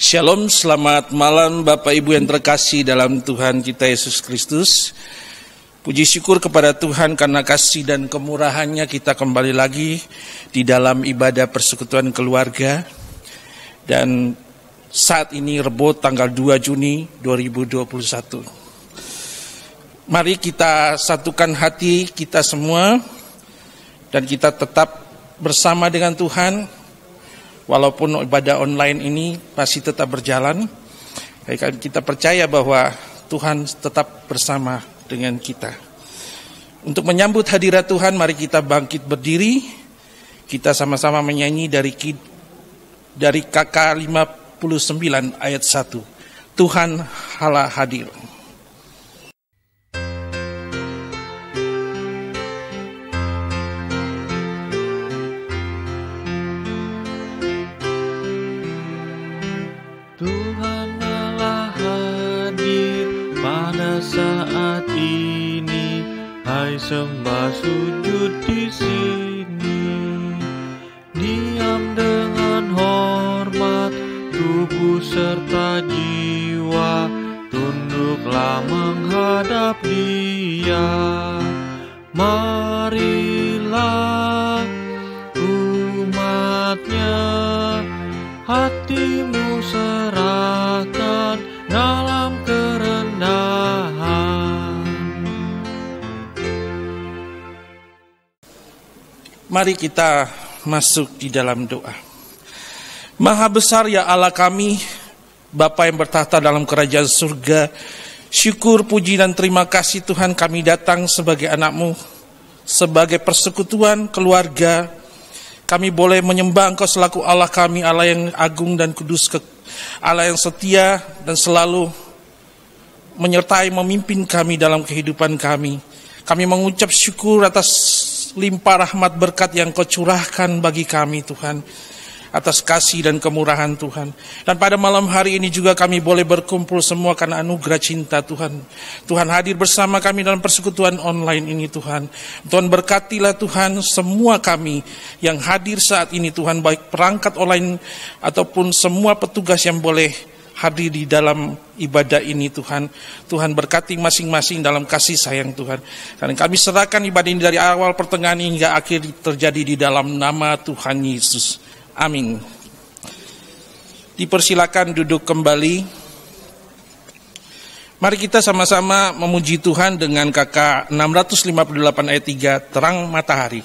Shalom, selamat malam Bapak Ibu yang terkasih dalam Tuhan kita Yesus Kristus. Puji syukur kepada Tuhan karena kasih dan kemurahannya kita kembali lagi di dalam ibadah persekutuan keluarga. Dan saat ini Rebo tanggal 2 Juni 2021. Mari kita satukan hati kita semua dan kita tetap bersama dengan Tuhan. Walaupun ibadah online ini masih tetap berjalan, kita percaya bahwa Tuhan tetap bersama dengan kita. Untuk menyambut hadirat Tuhan, mari kita bangkit berdiri. Kita sama-sama menyanyi dari KK 59 ayat 1. Tuhan Allah hadir. Saat ini, hai sembah sujud di sini, diam dengan hormat, tubuh serta jiwa, tunduklah menghadap Dia. Marilah umatnya, hatimu serahkan dalam kerendahan. Mari kita masuk di dalam doa. Maha besar ya Allah kami, Bapa yang bertahta dalam kerajaan surga, syukur, puji dan terima kasih Tuhan kami datang sebagai anak-Mu, sebagai persekutuan keluarga. Kami boleh menyembah Engkau selaku Allah kami, Allah yang agung dan kudus, Allah yang setia dan selalu menyertai memimpin kami dalam kehidupan kami. Kami mengucap syukur atas limpah rahmat berkat yang Kau curahkan bagi kami Tuhan, atas kasih dan kemurahan Tuhan. Dan pada malam hari ini juga kami boleh berkumpul semua karena anugerah cinta Tuhan. Tuhan hadir bersama kami dalam persekutuan online ini Tuhan. Tuhan berkatilah Tuhan semua kami yang hadir saat ini Tuhan, baik perangkat online ataupun semua petugas yang boleh hadir di dalam ibadah ini Tuhan. Tuhan berkati masing-masing dalam kasih sayang Tuhan. Dan kami serahkan ibadah ini dari awal pertengahan hingga akhir terjadi di dalam nama Tuhan Yesus. Amin. Dipersilakan duduk kembali. Mari kita sama-sama memuji Tuhan dengan KK 658 ayat 3, terang matahari.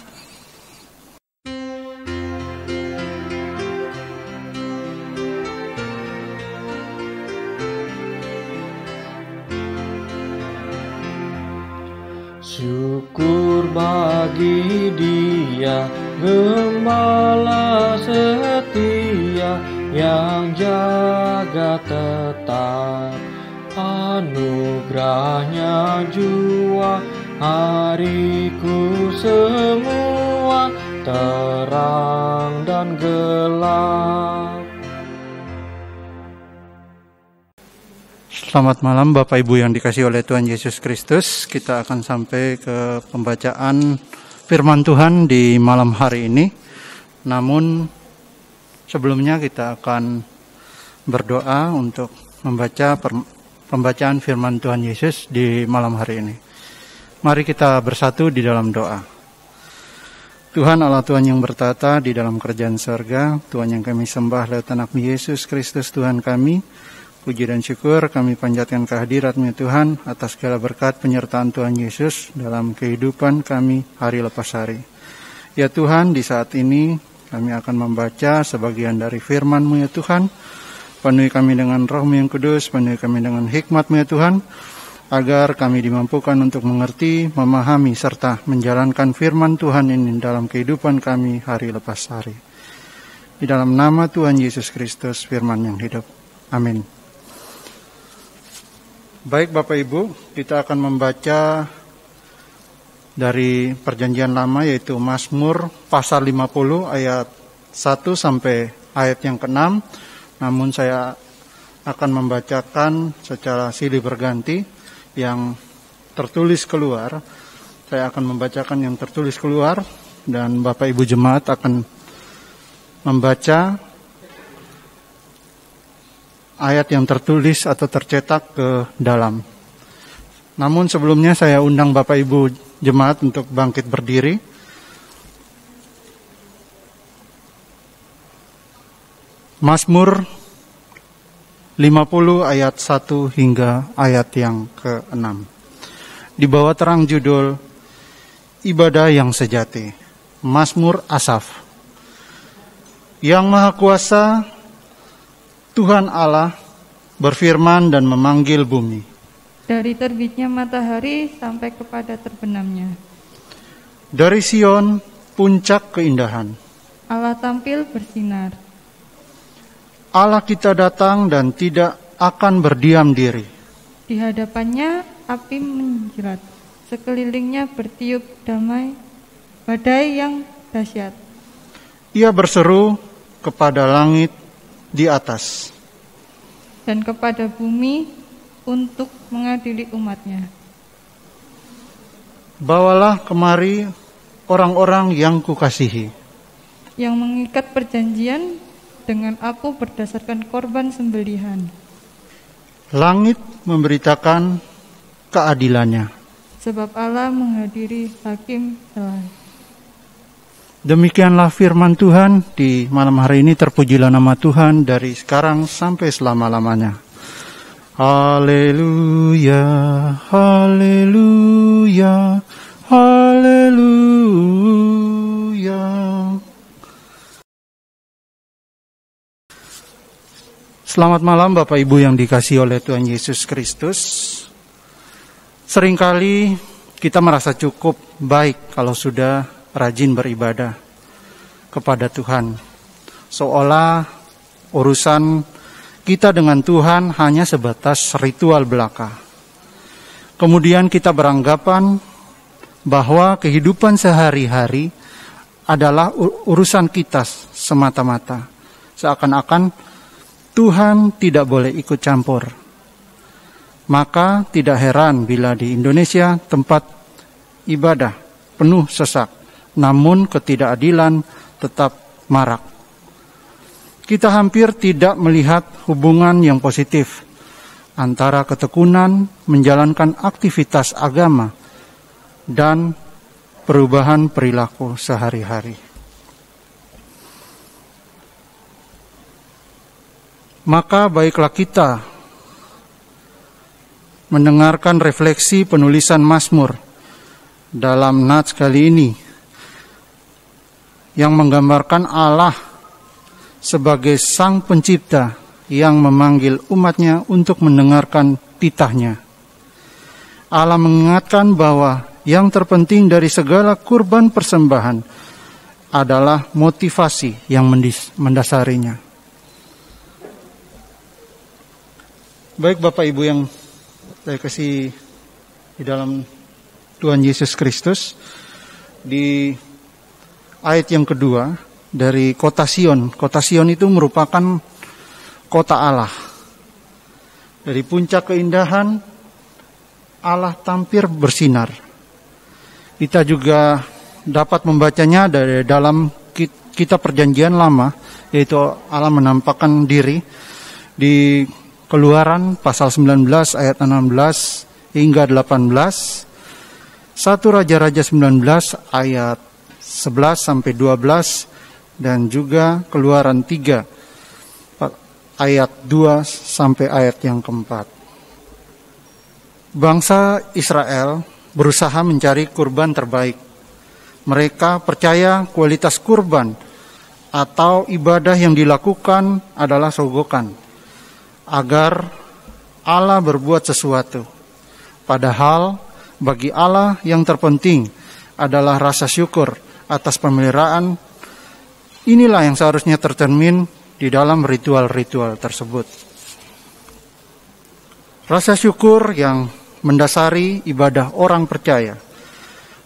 Syukur bagi Dia, Gembala setia yang jaga tetap. Anugerahnya jua hariku semua, terang dan gelap. Selamat malam Bapak Ibu yang dikasihi oleh Tuhan Yesus Kristus. Kita akan sampai ke pembacaan firman Tuhan di malam hari ini. Namun sebelumnya kita akan berdoa untuk membaca pembacaan firman Tuhan Yesus di malam hari ini. Mari kita bersatu di dalam doa. Tuhan Allah, Tuhan yang bertata di dalam kerajaan surga, Tuhan yang kami sembah lewat anak Yesus Kristus Tuhan kami, puji dan syukur kami panjatkan kehadirat-Mu Tuhan atas segala berkat penyertaan Tuhan Yesus dalam kehidupan kami hari lepas hari. Ya Tuhan, di saat ini kami akan membaca sebagian dari firman-Mu ya Tuhan. Penuhi kami dengan Roh-Mu yang kudus, penuhi kami dengan hikmat-Mu ya Tuhan, agar kami dimampukan untuk mengerti, memahami, serta menjalankan firman Tuhan ini dalam kehidupan kami hari lepas hari. Di dalam nama Tuhan Yesus Kristus, firman yang hidup. Amin. Baik Bapak Ibu, kita akan membaca dari Perjanjian Lama, yaitu Mazmur pasal 50 ayat 1 sampai ayat yang ke-6. Namun saya akan membacakan secara silih berganti yang tertulis keluar. Saya akan membacakan yang tertulis keluar dan Bapak Ibu jemaat akan membaca ayat yang tertulis atau tercetak ke dalam. Namun sebelumnya saya undang Bapak Ibu jemaat untuk bangkit berdiri. Mazmur 50 ayat 1 hingga ayat yang ke-6. Di bawah terang judul Ibadah yang Sejati. Mazmur Asaf. Yang Maha Kuasa, Tuhan Allah berfirman dan memanggil bumi. Dari terbitnya matahari sampai kepada terbenamnya. Dari Sion, puncak keindahan. Allah tampil bersinar. Allah kita datang dan tidak akan berdiam diri. Di hadapannya api menjerat. Sekelilingnya bertiup damai, badai yang dahsyat. Ia berseru kepada langit di atas dan kepada bumi untuk mengadili umatnya. Bawalah kemari orang-orang yang kukasihi, yang mengikat perjanjian dengan aku berdasarkan korban sembelihan. Langit memberitakan keadilannya, sebab Allah menghadiri hakim selain. Demikianlah firman Tuhan di malam hari ini. Terpujilah nama Tuhan dari sekarang sampai selama-lamanya. Haleluya, haleluya, haleluya. Selamat malam Bapak Ibu yang dikasihi oleh Tuhan Yesus Kristus. Seringkali kita merasa cukup baik kalau sudah rajin beribadah kepada Tuhan. Seolah urusan kita dengan Tuhan hanya sebatas ritual belaka. Kemudian kita beranggapan bahwa kehidupan sehari-hari adalah urusan kita semata-mata. Seakan-akan Tuhan tidak boleh ikut campur. Maka tidak heran bila di Indonesia tempat ibadah penuh sesak, namun ketidakadilan tetap marak. Kita hampir tidak melihat hubungan yang positif antara ketekunan menjalankan aktivitas agama dan perubahan perilaku sehari-hari. Maka baiklah kita mendengarkan refleksi penulisan Mazmur dalam nats kali ini yang menggambarkan Allah sebagai Sang Pencipta yang memanggil umatnya untuk mendengarkan titahnya. Allah mengingatkan bahwa yang terpenting dari segala kurban persembahan adalah motivasi yang mendasarinya. Baik Bapak Ibu yang saya kasih di dalam Tuhan Yesus Kristus, di ayat yang kedua dari kota Sion. Kota Sion itu merupakan kota Allah. Dari puncak keindahan Allah tampil bersinar. Kita juga dapat membacanya dari dalam kitab Perjanjian Lama, yaitu Allah menampakkan diri di Keluaran pasal 19 ayat 16 hingga 18, 1 Raja-Raja 19 ayat 11 sampai 12, dan juga Keluaran 3 ayat 2 sampai ayat yang keempat. Bangsa Israel berusaha mencari kurban terbaik. Mereka percaya kualitas kurban atau ibadah yang dilakukan adalah sogokan agar Allah berbuat sesuatu. Padahal bagi Allah yang terpenting adalah rasa syukur atas pemeliharaan. Inilah yang seharusnya tercermin di dalam ritual-ritual tersebut. Rasa syukur yang mendasari ibadah orang percaya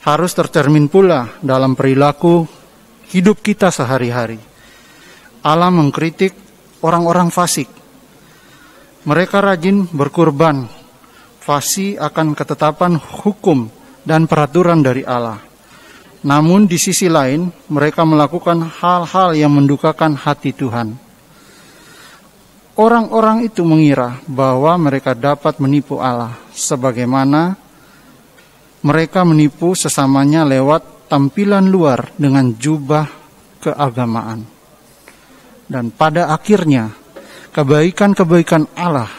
harus tercermin pula dalam perilaku hidup kita sehari-hari. Allah mengkritik orang-orang fasik. Mereka rajin berkurban, fasih akan ketetapan hukum dan peraturan dari Allah. Namun di sisi lain, mereka melakukan hal-hal yang mendukakan hati Tuhan. orang-orang itu mengira bahwa mereka dapat menipu Allah, sebagaimana mereka menipu sesamanya lewat tampilan luar dengan jubah keagamaan. Dan pada akhirnya, kebaikan-kebaikan Allah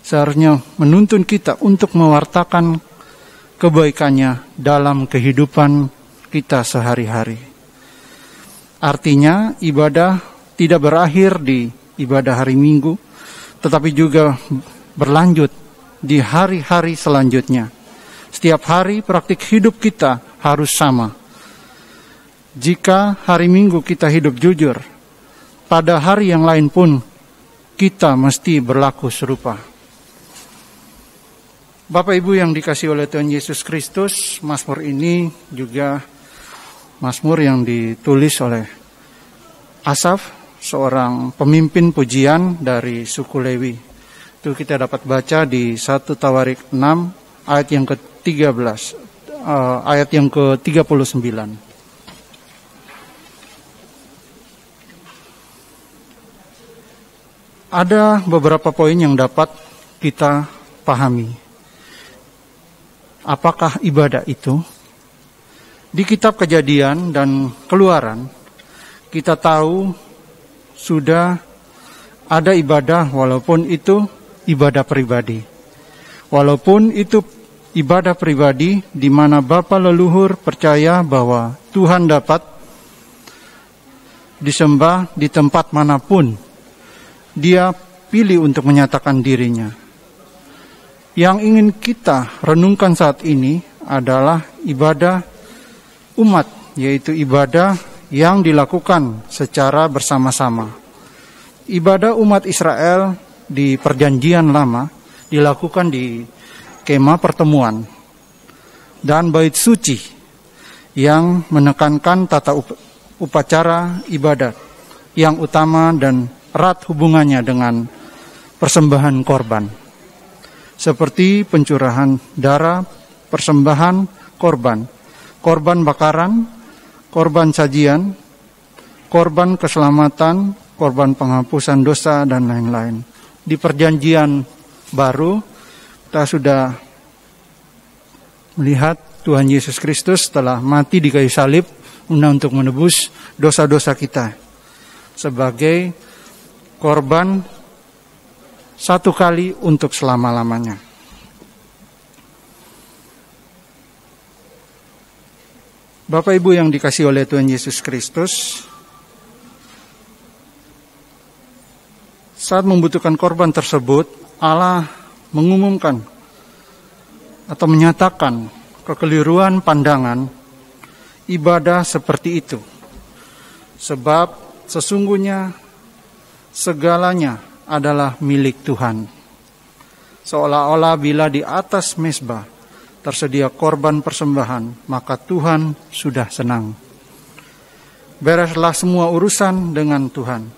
seharusnya menuntun kita untuk mewartakan kebaikannya dalam kehidupan kita sehari-hari. Artinya, ibadah tidak berakhir di ibadah hari Minggu, tetapi juga berlanjut di hari-hari selanjutnya. Setiap hari praktik hidup kita harus sama. Jika hari Minggu kita hidup jujur, pada hari yang lain pun kita mesti berlaku serupa. Bapak Ibu yang dikasihi oleh Tuhan Yesus Kristus, Mazmur ini juga Mazmur yang ditulis oleh Asaf, seorang pemimpin pujian dari suku Lewi. Itu kita dapat baca di 1 Tawarik 6 ayat yang ke-13, ayat yang ke-39. Ada beberapa poin yang dapat kita pahami. Apakah ibadah itu? Di kitab Kejadian dan Keluaran, kita tahu sudah ada ibadah walaupun itu ibadah pribadi. Walaupun itu ibadah pribadi di mana bapa leluhur percaya bahwa Tuhan dapat disembah di tempat manapun Dia pilih untuk menyatakan dirinya. Yang ingin kita renungkan saat ini adalah ibadah umat, yaitu ibadah yang dilakukan secara bersama-sama. Ibadah umat Israel di Perjanjian Lama dilakukan di kemah pertemuan dan bait suci yang menekankan tata upacara ibadat yang utama dan erat hubungannya dengan persembahan korban, seperti pencurahan darah, persembahan korban, korban bakaran, korban sajian, korban keselamatan, korban penghapusan dosa, dan lain-lain. Di Perjanjian Baru, kita sudah melihat Tuhan Yesus Kristus telah mati di kayu salib untuk menebus dosa-dosa kita sebagai korban satu kali untuk selama-lamanya. Bapak Ibu yang dikasihi oleh Tuhan Yesus Kristus, saat membutuhkan korban tersebut, Allah mengumumkan atau menyatakan kekeliruan pandangan ibadah seperti itu. Sebab sesungguhnya segalanya adalah milik Tuhan. Seolah-olah bila di atas mezbah tersedia korban persembahan, maka Tuhan sudah senang. Bereslah semua urusan dengan Tuhan.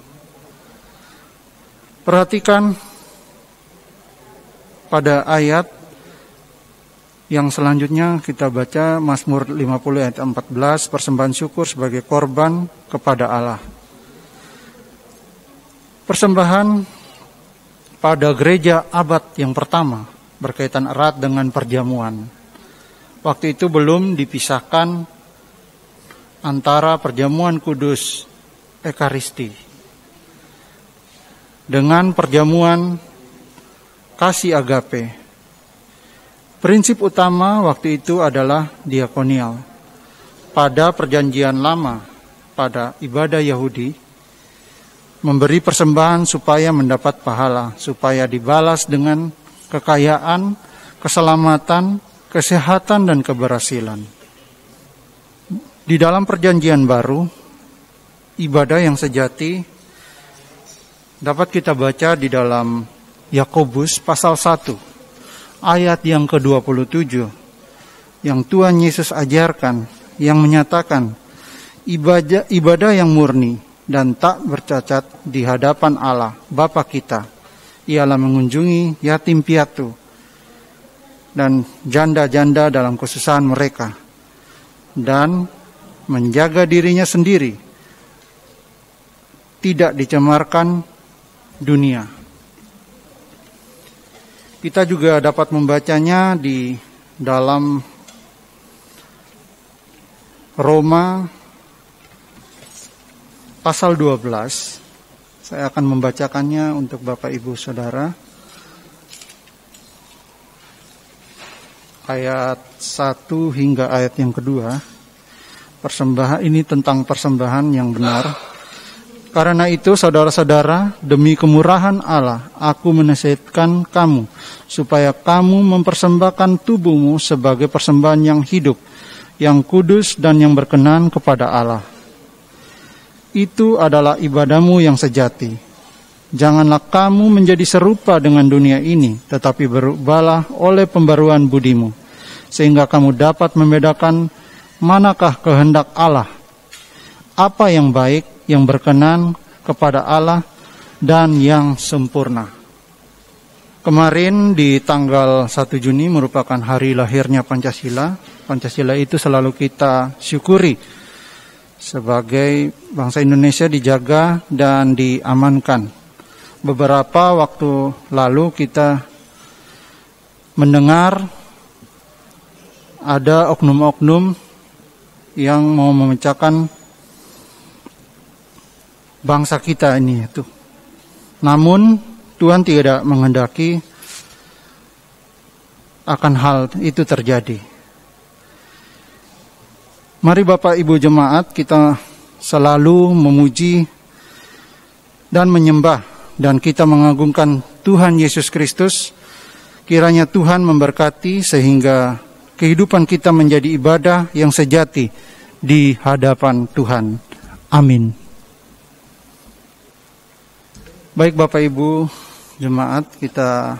Perhatikan pada ayat yang selanjutnya kita baca Mazmur 50 ayat 14, persembahan syukur sebagai korban kepada Allah. Persembahan pada gereja abad yang pertama berkaitan erat dengan perjamuan. Waktu itu belum dipisahkan antara perjamuan kudus Ekaristi dengan perjamuan kasih agape. Prinsip utama waktu itu adalah diakonial. Pada Perjanjian Lama, pada ibadah Yahudi, memberi persembahan supaya mendapat pahala, supaya dibalas dengan kekayaan, keselamatan, kesehatan, dan keberhasilan. Di dalam Perjanjian Baru, ibadah yang sejati dapat kita baca di dalam Yakobus pasal 1, ayat yang ke-27, yang Tuhan Yesus ajarkan, yang menyatakan ibadah yang murni dan tak bercacat di hadapan Allah Bapa kita ialah mengunjungi yatim piatu dan janda-janda dalam kesusahan mereka dan menjaga dirinya sendiri tidak dicemarkan dunia. Kita juga dapat membacanya di dalam Roma pasal 12. Saya akan membacakannya untuk Bapak Ibu Saudara. Ayat 1 hingga ayat yang kedua. Persembahan ini tentang persembahan yang benar. Karena itu saudara-saudara, demi kemurahan Allah, aku menasihatkan kamu, supaya kamu mempersembahkan tubuhmu sebagai persembahan yang hidup, yang kudus dan yang berkenan kepada Allah. Itu adalah ibadahmu yang sejati. Janganlah kamu menjadi serupa dengan dunia ini, tetapi berubahlah oleh pembaruan budimu, sehingga kamu dapat membedakan manakah kehendak Allah, apa yang baik, yang berkenan kepada Allah, dan yang sempurna. Kemarin di tanggal 1 Juni merupakan hari lahirnya Pancasila. Pancasila itu selalu kita syukuri. Sebagai bangsa Indonesia dijaga dan diamankan. Beberapa waktu lalu kita mendengar ada oknum-oknum yang mau memecahkan bangsa kita ini itu. Namun Tuhan tidak menghendaki akan hal itu terjadi. Mari Bapak Ibu Jemaat, kita selalu memuji dan menyembah dan kita mengagungkan Tuhan Yesus Kristus. Kiranya Tuhan memberkati sehingga kehidupan kita menjadi ibadah yang sejati di hadapan Tuhan. Amin. Baik Bapak Ibu Jemaat, kita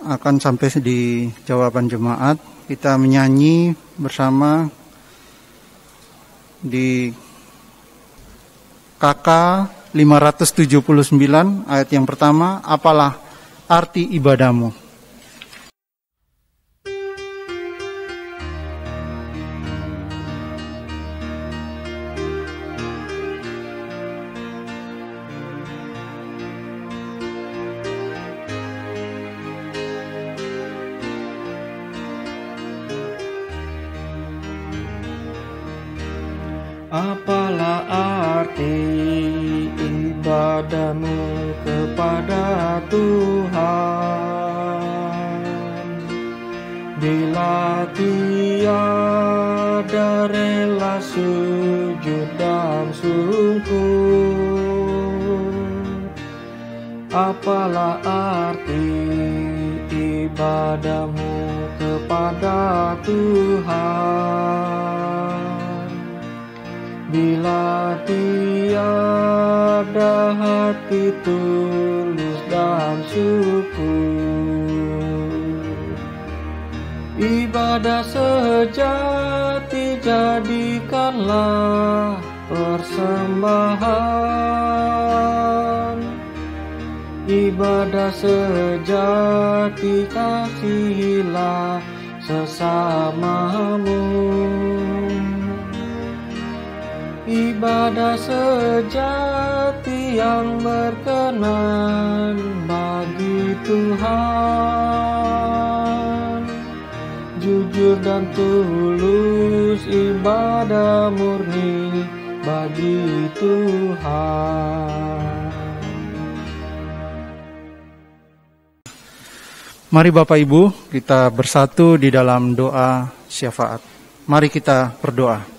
akan sampai di jawaban jemaat. Kita menyanyi bersama di KK 579 ayat yang pertama, apalah arti ibadahmu. Apalah arti ibadahmu kepada Tuhan, bila tiada rela sujud dan sungkur? Apalah arti ibadahmu kepada Tuhan, bila tiada hati tulus dan syukur? Ibadah sejati jadikanlah persembahan, ibadah sejati kasihilah sesamamu. Ibadah sejati yang berkenan bagi Tuhan, jujur dan tulus ibadah murni bagi Tuhan. Mari Bapak Ibu, kita bersatu di dalam doa syafaat. Mari kita berdoa.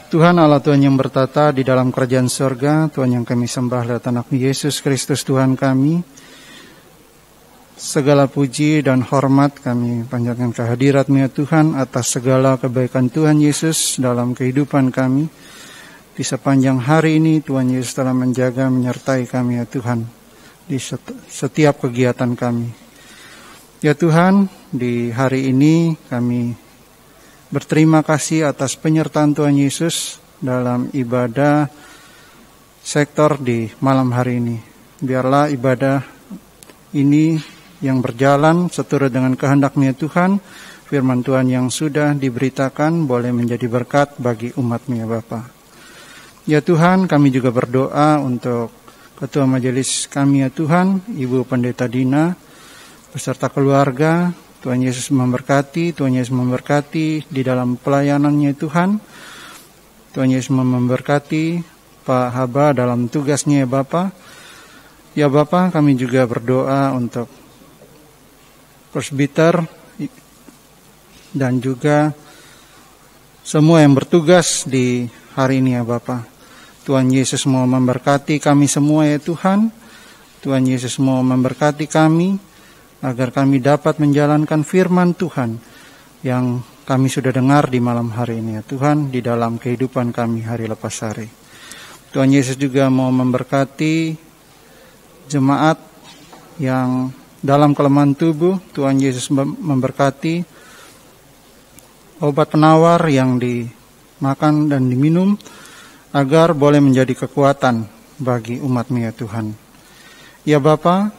Tuhan Allah, Tuhan yang bertata di dalam kerajaan surga, Tuhan yang kami sembah lewat anak-Mu Yesus Kristus Tuhan kami, segala puji dan hormat kami panjatkan kehadirat-Mu ya Tuhan atas segala kebaikan Tuhan Yesus dalam kehidupan kami. Di sepanjang hari ini Tuhan Yesus telah menjaga menyertai kami ya Tuhan di setiap kegiatan kami. Ya Tuhan, di hari ini kami berterima kasih atas penyertaan Tuhan Yesus dalam ibadah sektor di malam hari ini. Biarlah ibadah ini yang berjalan seturut dengan kehendak-Nya Tuhan, firman Tuhan yang sudah diberitakan boleh menjadi berkat bagi umat-Nya Bapa. Ya Tuhan, kami juga berdoa untuk Ketua Majelis kami ya Tuhan, Ibu Pendeta Dina, beserta keluarga. Tuhan Yesus memberkati, Tuhan Yesus memberkati di dalam pelayanannya Tuhan. Tuhan Yesus memberkati Pak Haba dalam tugasnya ya Bapa. Ya Bapa, kami juga berdoa untuk presbiter dan juga semua yang bertugas di hari ini ya Bapa. Tuhan Yesus mau memberkati kami semua ya Tuhan. Tuhan Yesus mau memberkati kami agar kami dapat menjalankan firman Tuhan yang kami sudah dengar di malam hari ini ya Tuhan, di dalam kehidupan kami hari lepas hari. Tuhan Yesus juga mau memberkati jemaat yang dalam kelemahan tubuh. Tuhan Yesus memberkati obat penawar yang dimakan dan diminum agar boleh menjadi kekuatan bagi umat-Mu ya Tuhan. Ya Bapa,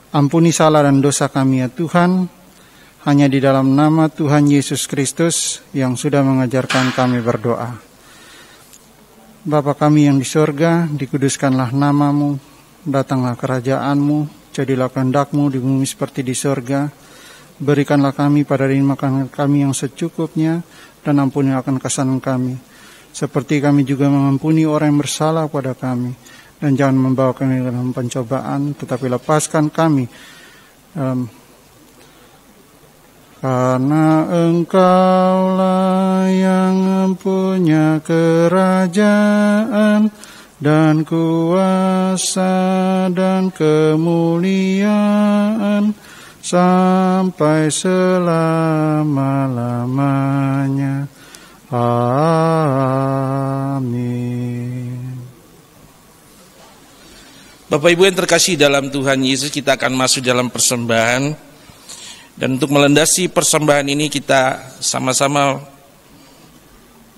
ampuni salah dan dosa kami ya Tuhan, hanya di dalam nama Tuhan Yesus Kristus yang sudah mengajarkan kami berdoa. Bapa kami yang di sorga, dikuduskanlah nama-Mu, datanglah kerajaan-Mu, jadilah kehendak-Mu di bumi seperti di sorga. Berikanlah kami pada hari makan kami yang secukupnya, dan ampuni akan kesalahan kami, seperti kami juga mengampuni orang yang bersalah kepada kami. Dan jangan membawa kami dalam pencobaan, tetapi lepaskan kami karena Engkaulah yang mempunyai kerajaan dan kuasa dan kemuliaan sampai selama-lamanya. Amin. Bapak Ibu yang terkasih dalam Tuhan Yesus, kita akan masuk dalam persembahan. Dan untuk melandasi persembahan ini kita sama-sama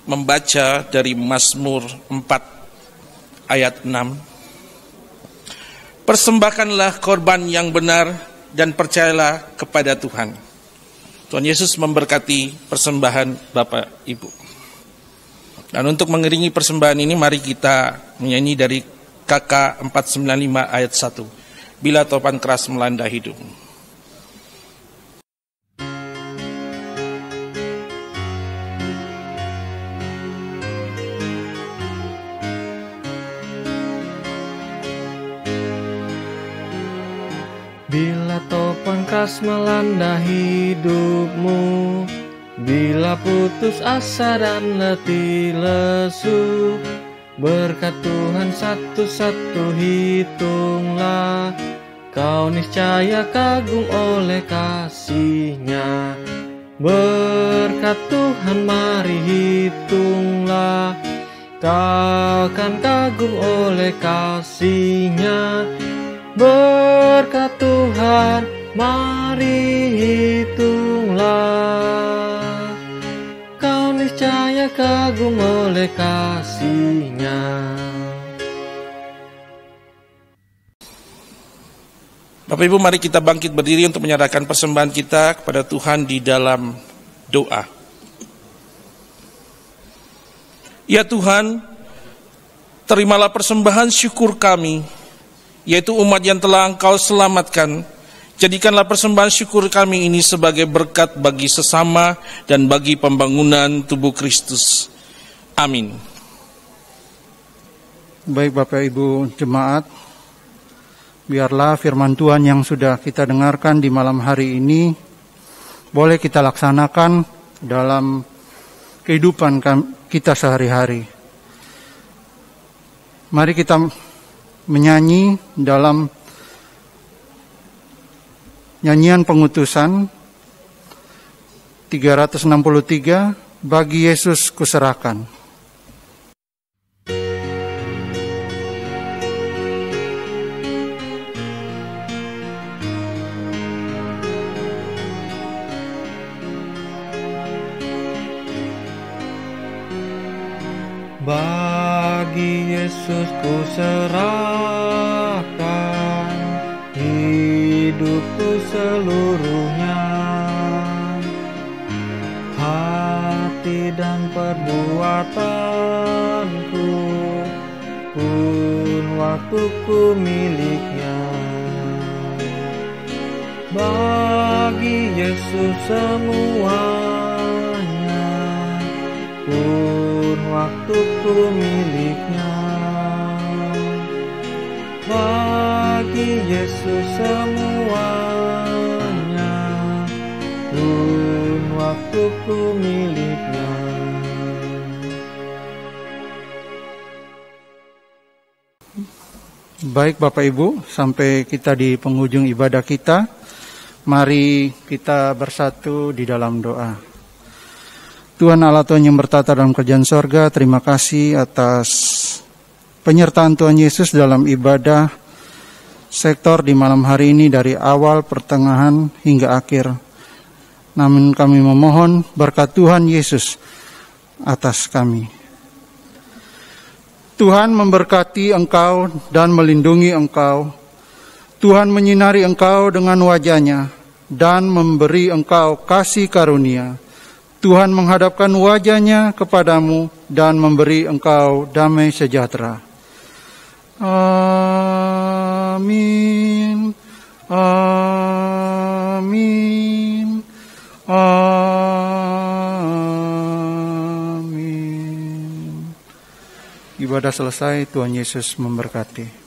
membaca dari Mazmur 4 ayat 6. Persembahkanlah korban yang benar dan percayalah kepada Tuhan. Tuhan Yesus memberkati persembahan Bapak Ibu. Dan untuk mengiringi persembahan ini, mari kita menyanyi dari KK 495 ayat 1. Bila topan keras melanda hidup. Bila topan keras melanda hidupmu, bila putus asa dan letih lesu, berkat Tuhan satu-satu hitunglah, kau niscaya kagum oleh kasih-Nya. Berkat Tuhan mari hitunglah, kau akan kagum oleh kasih-Nya. Berkat Tuhan mari hitunglah, kau niscaya kagum oleh kasih-Nya. Bapak Ibu, mari kita bangkit berdiri untuk menyerahkan persembahan kita kepada Tuhan di dalam doa. Ya Tuhan, terimalah persembahan syukur kami, yaitu umat yang telah Engkau selamatkan. Jadikanlah persembahan syukur kami ini sebagai berkat bagi sesama dan bagi pembangunan tubuh Kristus. Amin. Baik Bapak Ibu jemaat, biarlah firman Tuhan yang sudah kita dengarkan di malam hari ini boleh kita laksanakan dalam kehidupan kita sehari-hari. Mari kita menyanyi dalam nyanyian pengutusan 363, bagi Yesus kuserahkan. Bagi Yesus kuserahkan hidupku seluruhnya, hati dan perbuatanku pun waktuku miliknya. Bagi Yesus semuanya pun waktuku miliknya. Bagi Yesus semuanya pun waktuku miliknya. Baik Bapak Ibu, sampai kita di penghujung ibadah kita, mari kita bersatu di dalam doa. Tuhan Allah, Tuhan yang bertata dalam kerajaan sorga, terima kasih atas penyertaan Tuhan Yesus dalam ibadah sektor di malam hari ini dari awal, pertengahan, hingga akhir. Namun kami memohon berkat Tuhan Yesus atas kami. Tuhan memberkati engkau dan melindungi engkau. Tuhan menyinari engkau dengan wajah-Nya dan memberi engkau kasih karunia. Tuhan menghadapkan wajah-Nya kepadamu dan memberi engkau damai sejahtera. Amin. Amin. Amin. Ibadah selesai, Tuhan Yesus memberkati.